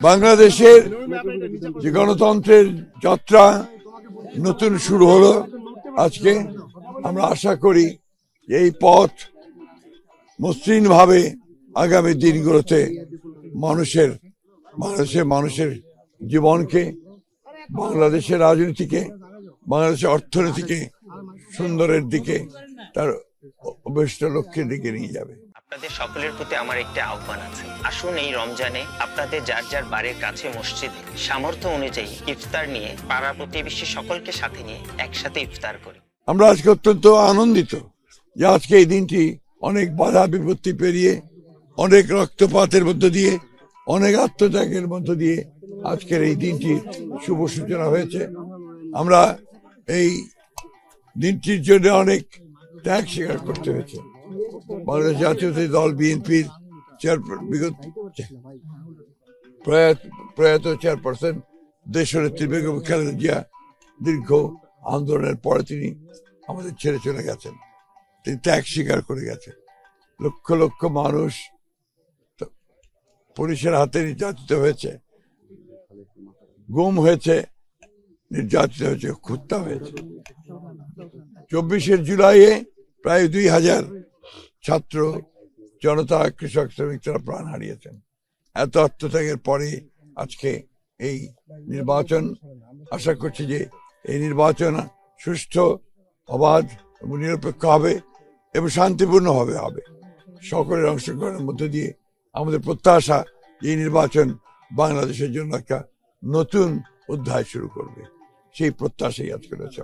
বাংলাদেশের যে গণতন্ত্রের যাত্রা নতুন শুরু হলো আজকে। আমরা আশা করি এই পথ মসৃণ ভাবে আগামী দিনগুলোতে মানুষের জীবনকে, বাংলাদেশের রাজনীতিকে, বাংলাদেশের অর্থনীতিকে সুন্দরের দিকে, তার অভিষ্ট লক্ষ্যের দিকে নিয়ে যাবে। আপনাদের সকলের প্রতি আমার একটা আহ্বান আছে, আসুন এই রমজানে আপনাদের যার যার বাড়ির কাছে মসজিদে সামর্থ্য অনুযায়ী ইফতার নিয়ে পাড়া প্রতিবেশী সকলকে সাথে নিয়ে একসাথে ইফতার করি। আমরা আজকে অত্যন্ত আনন্দিত যে আজকে এই দিনটি অনেক বাধা বিপত্তি পেরিয়ে, অনেক রক্তপাতের মধ্য দিয়ে, অনেক আত্মত্যাগের মধ্য দিয়ে আজকের এই দিনটি শুভ সূচনা হয়েছে। আমরা এই দিনটির জন্য অনেক ত্যাগ স্বীকার করতে হয়েছে। বাংলাদেশ জাতীয়তাবাদী দল বিএনপির প্রয়াত চেয়ারপারসন দেশনেত্রী বেগম খালেদা জিয়া দীর্ঘ আন্দোলনের পরে তিনি আমাদের ছেড়ে চলে গেছেন। তিনি ত্যাগ স্বীকার করে গেছেন। লক্ষ লক্ষ মানুষ পুলিশের হাতে নির্যাতিত হয়েছে, গুম হয়েছে, নির্যাতিত হয়েছে, হত্যা হয়েছে। 24 জুলাইয়ে প্রায় 2000 ছাত্র জনতা, কৃষক, শ্রমিক তারা প্রাণ হারিয়েছেন। এত আত্মত্যাগের পরে আজকে এই নির্বাচন, আশা করছি যে এই নির্বাচন সুষ্ঠু, অবাধ এবং নিরপেক্ষ হবে এবং শান্তিপূর্ণভাবে হবে। সকলের অংশগ্রহণের মধ্য দিয়ে আমাদের প্রত্যাশা এই নির্বাচন বাংলাদেশের জন্য একটা নতুন অধ্যায় শুরু করবে। সেই প্রত্যাশাই আজকে রয়েছে।